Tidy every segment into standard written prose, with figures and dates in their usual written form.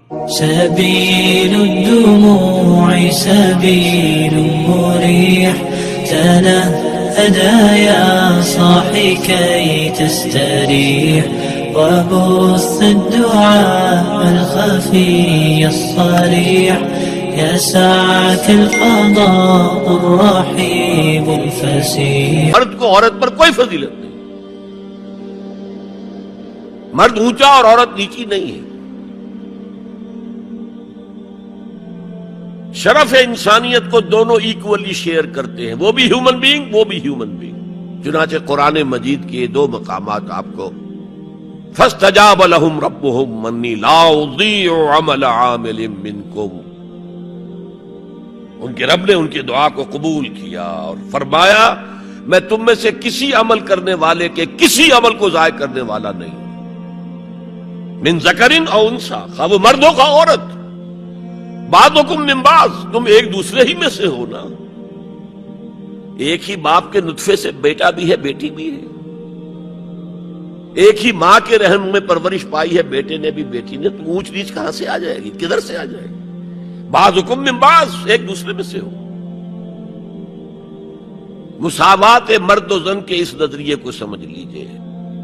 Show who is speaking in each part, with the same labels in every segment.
Speaker 1: سبيل الدموع سبيل مريح تنهدى يا صاحي كي تستريح وبث الدعاء الخفي الصريح يسعك الفضاء الرحيب الفسيح.
Speaker 2: مرد کو عورت پر کوئی فضیلت نہیں، مرد اونچا اور عورت نیچی نہیں ہے. شرف انسانیت کو دونوں ایکولی شیئر کرتے ہیں، وہ بھی ہیومن بینگ، وہ بھی ہیومن بینگ. چنانچہ قرآن مجید کے دو مقامات آپ کو فَاسْتَجَابَ لَهُمْ رَبُّهُمْ أَنِّي لَا أُضِيعُ عَمَلَ عَامِلٍ مِّنكُمْ، ان کے رب نے ان کی دعا کو قبول کیا اور فرمایا میں تم میں سے کسی عمل کرنے والے کے کسی عمل کو ضائع کرنے والا نہیں. من ذکر او انثی، خواہ وہ مرد ہو خواہ عورت. بعضکم من بعض، تم ایک دوسرے ہی میں سے ہو نا. ایک ہی باپ کے نطفے سے بیٹا بھی ہے بیٹی بھی ہے، ایک ہی ماں کے رحم میں پرورش پائی ہے بیٹے نے بھی بیٹی نے. تو اونچ نیچ کہاں سے آ جائے گی، کدھر سے آ جائے گی؟ بعضکم من بعض، ایک دوسرے میں سے ہو. مساوات مرد و زن کے اس نظریے کو سمجھ لیجئے.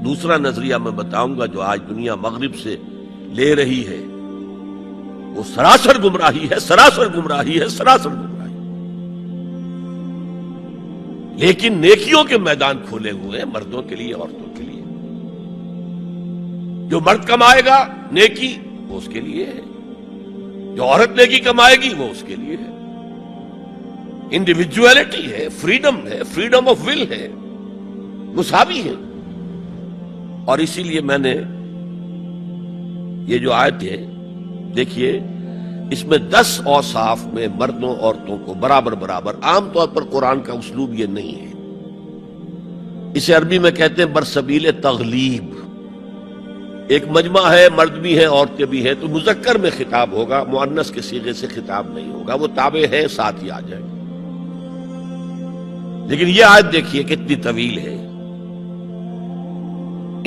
Speaker 2: دوسرا نظریہ میں بتاؤں گا جو آج دنیا مغرب سے لے رہی ہے، وہ سراسر گمراہی ہے، سراسر گمراہی ہے، سراسر گمراہی. لیکن نیکیوں کے میدان کھولے ہوئے ہیں مردوں کے لیے عورتوں کے لیے. جو مرد کمائے گا نیکی وہ اس کے لیے ہے، جو عورت نیکی کمائے گی وہ اس کے لیے ہے. انڈیویجویلٹی ہے، فریڈم ہے، فریڈم آف ول ہے، مساوی ہے. اور اسی لیے میں نے یہ جو آیت ہے دیکھیے، اس میں 10 اوصاف میں مردوں عورتوں کو برابر برابر. عام طور پر قرآن کا اسلوب یہ نہیں ہے، اسے عربی میں کہتے ہیں برسبیل تغلیب. ایک مجمع ہے، مرد بھی ہیں عورتیں بھی ہیں، تو مذکر میں خطاب ہوگا، مؤنث کے صیغے سے خطاب نہیں ہوگا. وہ تابع ہے، ساتھ ہی آ جائے گا. لیکن یہ آیت دیکھیے کتنی طویل ہے.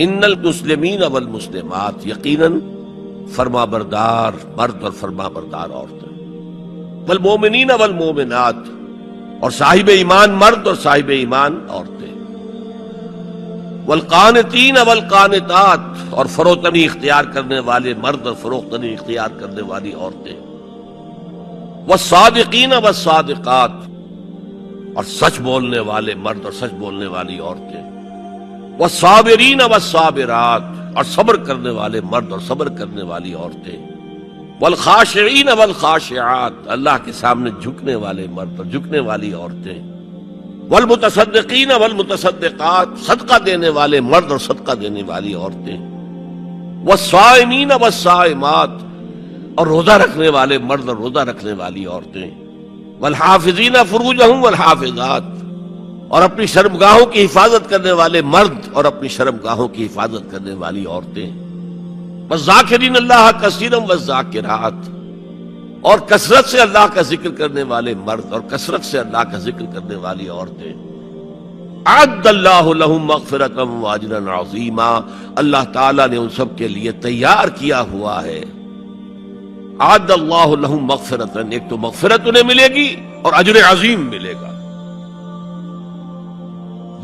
Speaker 2: ان المسلمین والمسلمات، یقیناً فرما بردار مرد اور فرما بردار عورتیں. والمومنین والمومنات، اور صاحب ایمان مرد اور صاحب ایمان عورتیں. والقانتین والقانتات، اور فروتنی اختیار کرنے والے مرد اور فروختنی اختیار کرنے والی عورتیں. والصادقین والصادقات، اور سچ بولنے والے مرد اور سچ بولنے والی عورتیں. والصابرین والصابرات، اور صبر کرنے والے مرد اور صبر کرنے والی عورتیں. والخاشعین والخاشعات، اللہ کے سامنے جھکنے والے مرد اور جھکنے والی عورتیں. والمتصدقین والمتصدقات، صدقہ دینے والے مرد اور صدقہ دینے والی عورتیں. والصائمین والصائمات، اور روزہ رکھنے والے مرد اور روزہ رکھنے والی عورتیں. والحافظین فروجہم والحافظات، اور اپنی شرمگاہوں کی حفاظت کرنے والے مرد اور اپنی شرمگاہوں کی حفاظت کرنے والی عورتیں. والذاکرین اللہ کثیرا والذاکرات، اور کثرت سے اللہ کا ذکر کرنے والے مرد اور کثرت سے اللہ کا ذکر کرنے والی عورتیں. اعد اللہ لہم مغفرۃ واجرا عظیما، اللہ تعالیٰ نے ان سب کے لیے تیار کیا ہوا ہے. اعد اللہ لہم مغفرۃ، ایک تو مغفرت انہیں ملے گی اور اجر عظیم ملے گا.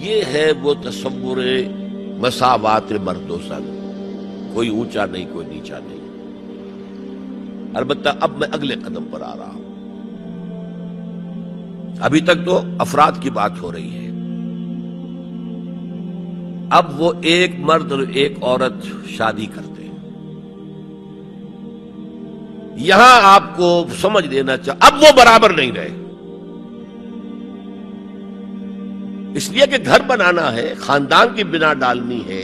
Speaker 2: یہ ہے وہ تصور مساوات مرد و زن، کوئی اونچا نہیں کوئی نیچا نہیں. البتہ اب میں اگلے قدم پر آ رہا ہوں. ابھی تک تو افراد کی بات ہو رہی ہے، اب وہ ایک مرد اور ایک عورت شادی کرتے ہیں. یہاں آپ کو سمجھ لینا چاہیے اب وہ برابر نہیں رہے. اس لیے کہ گھر بنانا ہے، خاندان کی بنا ڈالنی ہے،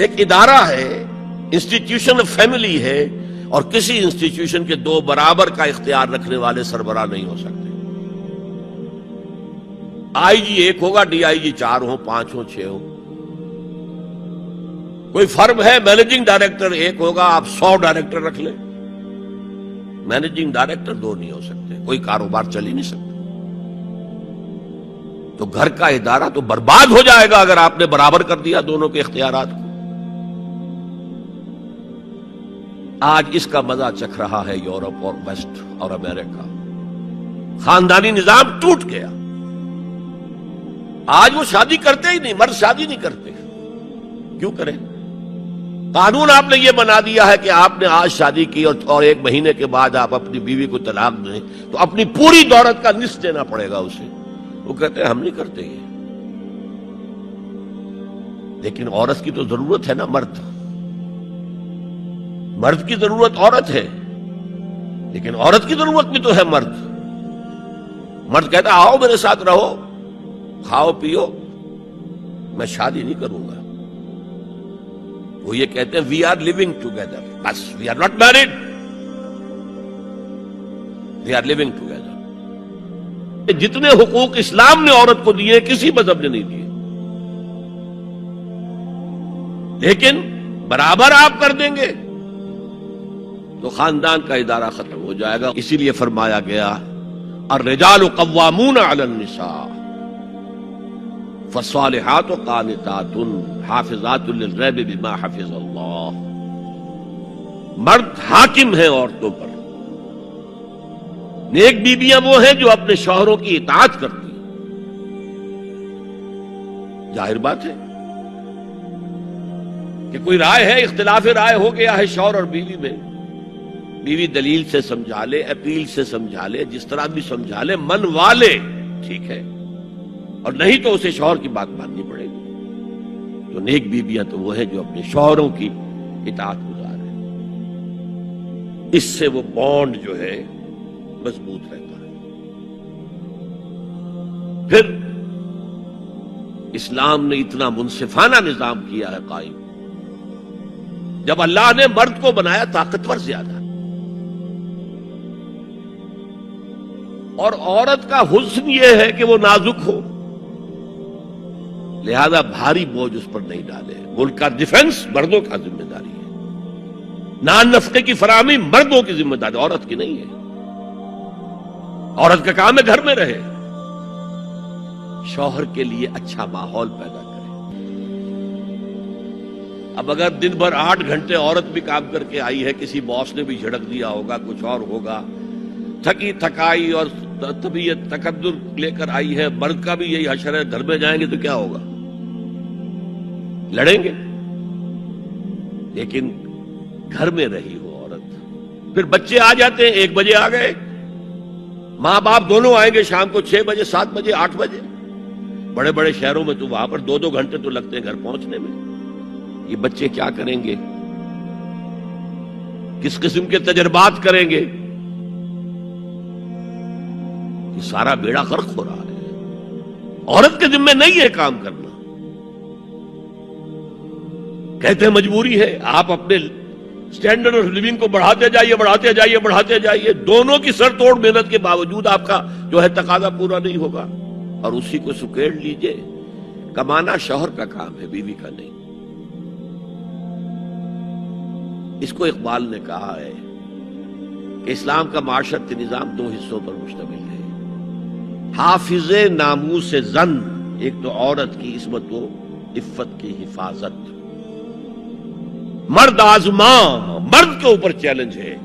Speaker 2: ایک ادارہ ہے، انسٹیٹیوشن آف فیملی ہے، اور کسی انسٹیٹیوشن کے 2 برابر کا اختیار رکھنے والے سربراہ نہیں ہو سکتے. آئی جی 1 ہوگا، ڈی آئی جی 4 ہو، 5 ہو، 6 ہو. کوئی فرم ہے، مینیجنگ ڈائریکٹر 1 ہوگا، آپ 100 ڈائریکٹر رکھ لیں. مینیجنگ ڈائریکٹر 2 نہیں ہو سکتے، کوئی کاروبار چل ہی نہیں سکتا. تو گھر کا ادارہ تو برباد ہو جائے گا اگر آپ نے برابر کر دیا دونوں کے اختیارات کو. آج اس کا مزہ چکھ رہا ہے یورپ اور ویسٹ اور امریکہ. خاندانی نظام ٹوٹ گیا. آج وہ شادی کرتے ہی نہیں، مرد شادی نہیں کرتے. کیوں کریں؟ قانون آپ نے یہ بنا دیا ہے کہ آپ نے آج شادی کی اور 1 مہینے کے بعد آپ اپنی بیوی کو طلاق دیں تو اپنی پوری دولت کا نصف دینا پڑے گا اسے. وہ کہتے ہیں ہم نہیں کرتے یہ. لیکن عورت کی تو ضرورت ہے نا، مرد کی ضرورت عورت ہے، لیکن عورت کی ضرورت بھی تو ہے مرد. مرد کہتا آؤ میرے ساتھ رہو، کھاؤ پیو، میں شادی نہیں کروں گا. وہ یہ کہتے ہیں وی آر لیونگ ٹوگیدر، بس we are not married, we are living together. جتنے حقوق اسلام نے عورت کو دیے کسی مذہب نے نہیں دیے. لیکن برابر آپ کر دیں گے تو خاندان کا ادارہ ختم ہو جائے گا. اسی لیے فرمایا گیا الرجال قوامون علی النساء فالصالحات قانتات حافظات للغیب بما حفظ اللہ. مرد حاکم ہیں عورتوں پر. نیک بیویاں وہ ہیں جو اپنے شوہروں کی اطاعت کرتی ہیں. ظاہر بات ہے کہ کوئی رائے ہے، اختلاف رائے ہو گیا ہے شوہر اور بیوی میں، بیوی دلیل سے سمجھا لے، اپیل سے سمجھا لے، جس طرح بھی سمجھا لے، منوا لے، ٹھیک ہے، اور نہیں تو اسے شوہر کی بات ماننی پڑے گی. تو نیک بیویاں تو وہ ہیں جو اپنے شوہروں کی اطاعت گزار ہیں. اس سے وہ بانڈ جو ہے مضبوط رہتا ہے. پھر اسلام نے اتنا منصفانہ نظام کیا ہے قائم. جب اللہ نے مرد کو بنایا طاقتور زیادہ، اور عورت کا حسن یہ ہے کہ وہ نازک ہو، لہذا بھاری بوجھ اس پر نہیں ڈالے. ملک کا ڈیفنس مردوں کا ذمہ داری ہے. نان نفقے کی فراہمی مردوں کی ذمہ داری، عورت کی نہیں ہے. عورت کا کام ہے گھر میں رہے، شوہر کے لیے اچھا ماحول پیدا کرے. اب اگر دن بھر 8 گھنٹے عورت بھی کام کر کے آئی ہے، کسی باس نے بھی جھڑک دیا ہوگا، کچھ اور ہوگا، تھکی تھکائی اور طبیعت تقدر لے کر آئی ہے، مرد کا بھی یہی حشر ہے، گھر میں جائیں گے تو کیا ہوگا؟ لڑیں گے. لیکن گھر میں رہی ہو عورت. پھر بچے آ جاتے ہیں، 1 بجے آ گئے، ماں باپ دونوں آئیں گے شام کو 6 بجے 7 بجے 8 بجے. بڑے بڑے شہروں میں تو وہاں پر 2-2 گھنٹے تو لگتے ہیں گھر پہنچنے میں. یہ بچے کیا کریں گے؟ کس قسم کے تجربات کریں گے؟ یہ سارا بیڑا غرق ہو رہا ہے. عورت کے ذمہ نہیں ہے کام کرنا. کہتے ہیں مجبوری ہے. آپ اپنے سٹینڈرڈ آف لیونگ کو بڑھاتے جائیے بڑھاتے جائیے بڑھاتے جائیے، دونوں کی سر توڑ محنت کے باوجود آپ کا جو ہے تقاضا پورا نہیں ہوگا، اور اسی کو سکیڑ لیجئے. کمانا شوہر کا کام ہے، بیوی کا نہیں. اس کو اقبال نے کہا ہے کہ اسلام کا معاشرتی نظام 2 حصوں پر مشتمل ہے. حافظ ناموس زن، ایک تو عورت کی عصمت و عفت کی حفاظت. مرد آزماں، مرد کے اوپر چیلنج ہے،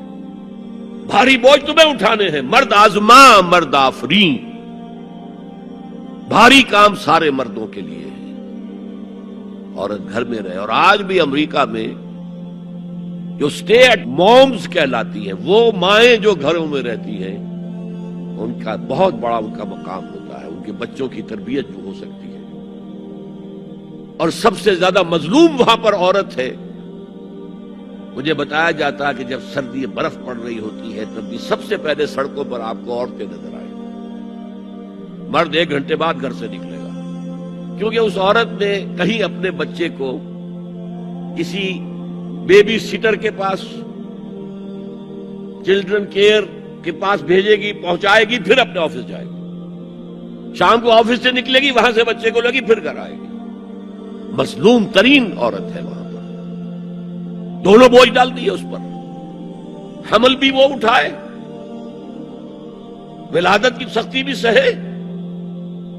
Speaker 2: بھاری بوجھ تمہیں اٹھانے ہیں. مرد آزماں مرد آفرین، بھاری کام سارے مردوں کے لیے ہے. عورت گھر میں رہے. اور آج بھی امریکہ میں جو اسٹے ایٹ مومز کہلاتی ہیں، وہ مائیں جو گھروں میں رہتی ہیں، ان کا بہت بڑا ان کا مقام ہوتا ہے. ان کے بچوں کی تربیت جو ہو سکتی ہے. اور سب سے زیادہ مظلوم وہاں پر عورت ہے. مجھے بتایا جاتا ہے کہ جب سردی برف پڑ رہی ہوتی ہے تب بھی سب سے پہلے سڑکوں پر آپ کو عورتیں نظر آئیں. مرد 1 گھنٹے بعد گھر سے نکلے گا، کیونکہ اس عورت نے کہیں اپنے بچے کو کسی بیبی سیٹر کے پاس، چلڈرن کیئر کے پاس بھیجے گی، پہنچائے گی، پھر اپنے آفس جائے گی. شام کو آفس سے نکلے گی، وہاں سے بچے کو لگی، پھر گھر آئے گی. مظلوم ترین عورت ہے وہاں پر. دونوں بوجھ ڈال دیے اس پر. حمل بھی وہ اٹھائے، ولادت کی سختی بھی سہے،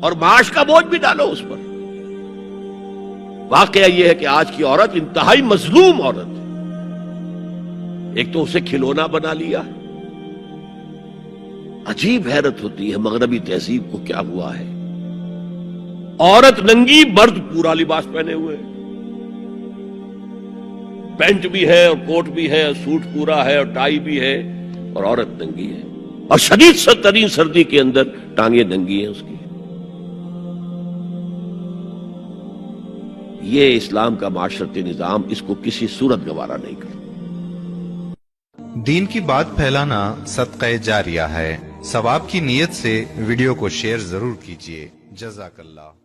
Speaker 2: اور معاش کا بوجھ بھی ڈالو اس پر. واقعہ یہ ہے کہ آج کی عورت انتہائی مظلوم عورت ہے. ایک تو اسے کھلونا بنا لیا. عجیب حیرت ہوتی ہے مغربی تہذیب کو کیا ہوا ہے. عورت ننگی، مرد پورا لباس پہنے ہوئے، پینٹ بھی ہے اور کوٹ بھی ہے اور سوٹ پورا ہے اور ٹائی بھی ہے، اور عورت ننگی ہے، اور شدید ترین سردی کے اندر ٹانگیں ننگی ہیں اس کی. یہ اسلام کا معاشرتی نظام، اس کو کسی صورت گوارا نہیں کرتا.
Speaker 3: دین کی بات پھیلانا صدقہ جاریہ ہے. ثواب کی نیت سے ویڈیو کو شیئر ضرور کیجیے. جزاک اللہ.